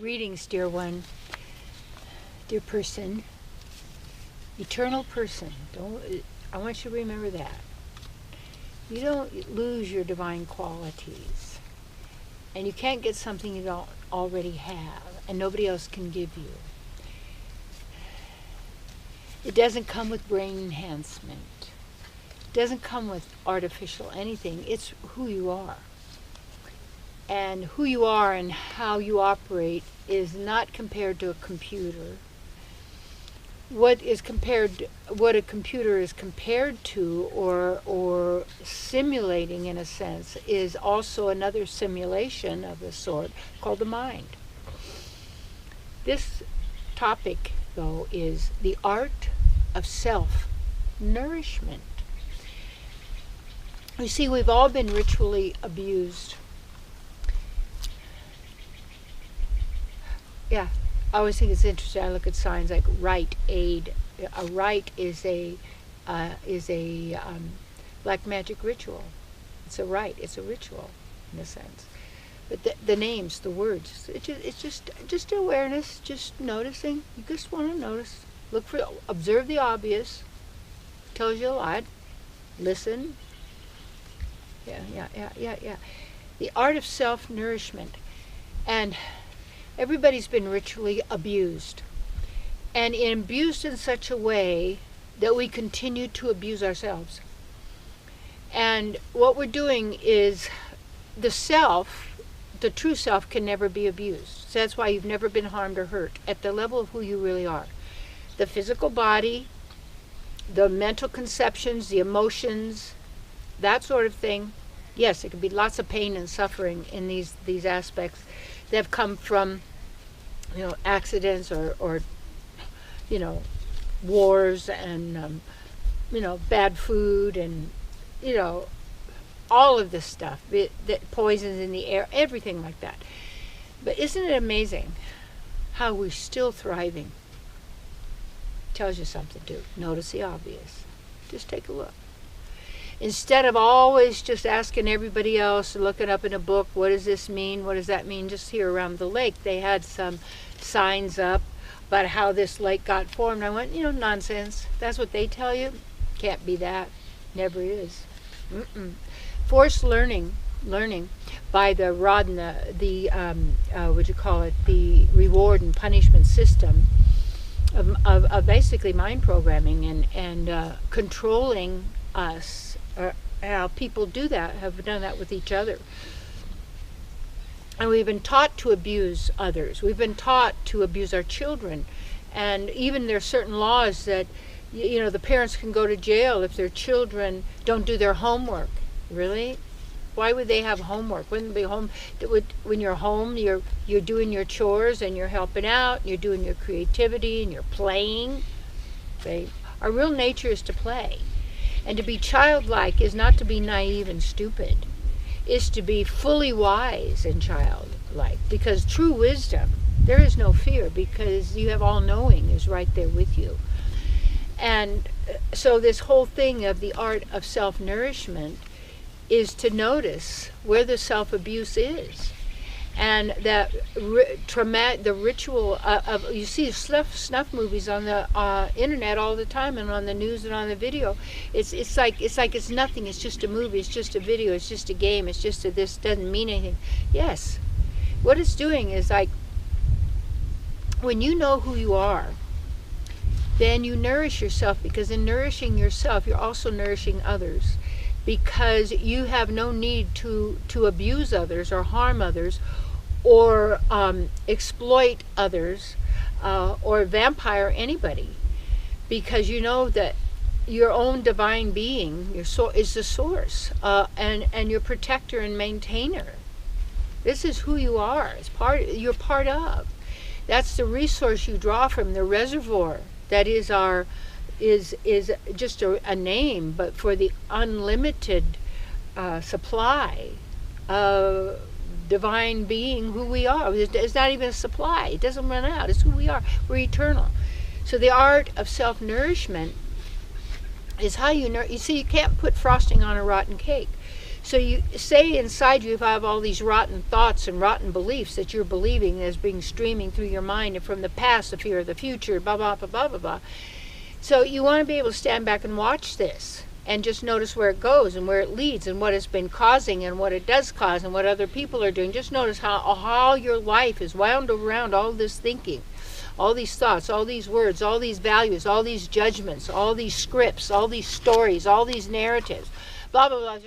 Greetings, dear one, dear person, eternal person. I want you to remember that. You don't lose your divine qualities, and you can't get something you don't already have, and nobody else can give you. It doesn't come with brain enhancement. It doesn't come with artificial anything. It's who you are. And who you are and how you operate is not compared to a computer. What a computer is compared to or simulating in a sense is also another simulation of a sort called the mind. This topic, though, is the art of self nourishment. You see, we've all been ritually abused. Yeah, I always think it's interesting. I look at signs like rite aid. A rite is a black magic ritual. It's a rite. It's a ritual, in a sense. But the names, the words, it's just awareness, just noticing. You just want to notice. Observe the obvious. Tells you a lot. Listen. Yeah. The art of self nourishment, and everybody's been ritually abused, and abused in such a way that we continue to abuse ourselves. And what we're doing is the true self can never be abused. So that's why you've never been harmed or hurt at the level of who you really are. The physical body, the mental conceptions, the emotions, that sort of thing. Yes, it could be lots of pain and suffering in these aspects that have come from, accidents or wars and, bad food and, all of this stuff, that poisons in the air, everything like that. But isn't it amazing how we're still thriving? Tells you something, too. Notice the obvious. Just take a look. Instead of always just asking everybody else, looking up in a book, what does this mean? What does that mean? Just here around the lake, they had some signs up about how this lake got formed. I went, nonsense. That's what they tell you. Can't be that. Never is. Forced learning by the rod and the reward and punishment system of basically mind programming and controlling us. How people have done that with each other. And we've been taught to abuse others. We've been taught to abuse our children. And even there are certain laws that, the parents can go to jail if their children don't do their homework. Really? Why would they have homework? Wouldn't it be home? When you're home, you're doing your chores and you're helping out, and you're doing your creativity and you're playing. Okay? Our real nature is to play. And to be childlike is not to be naive and stupid. It's to be fully wise and childlike. Because true wisdom, there is no fear, because you have all-knowing is right there with you. And so this whole thing of the art of self-nourishment is to notice where the self-abuse is. And that the ritual of you see snuff movies on the internet all the time, and on the news and on the video. It's like it's nothing. It's just a movie. It's just a video. It's just a game. It's just this doesn't mean anything. Yes, what it's doing is like when you know who you are, then you nourish yourself, because in nourishing yourself, you're also nourishing others, because you have no need to abuse others or harm others, or exploit others, or vampire anybody, because you know that your own divine being is the source, and your protector and maintainer. This is who you are. You're part of. That's the resource you draw from, the reservoir that is is just a name, but for the unlimited supply of divine being, who we are. It's not even a supply. It doesn't run out. It's who we are. We're eternal. So the art of self-nourishment is how you see, you can't put frosting on a rotten cake. So you say inside you have all these rotten thoughts and rotten beliefs that you're believing as being streaming through your mind, and from the past, the fear of the future, blah, blah, blah, blah, blah, blah. So you want to be able to stand back and watch this and just notice where it goes and where it leads and what it's been causing and what it does cause and what other people are doing. Just notice how your life is wound around all this thinking, all these thoughts, all these words, all these values, all these judgments, all these scripts, all these stories, all these narratives, blah, blah, blah.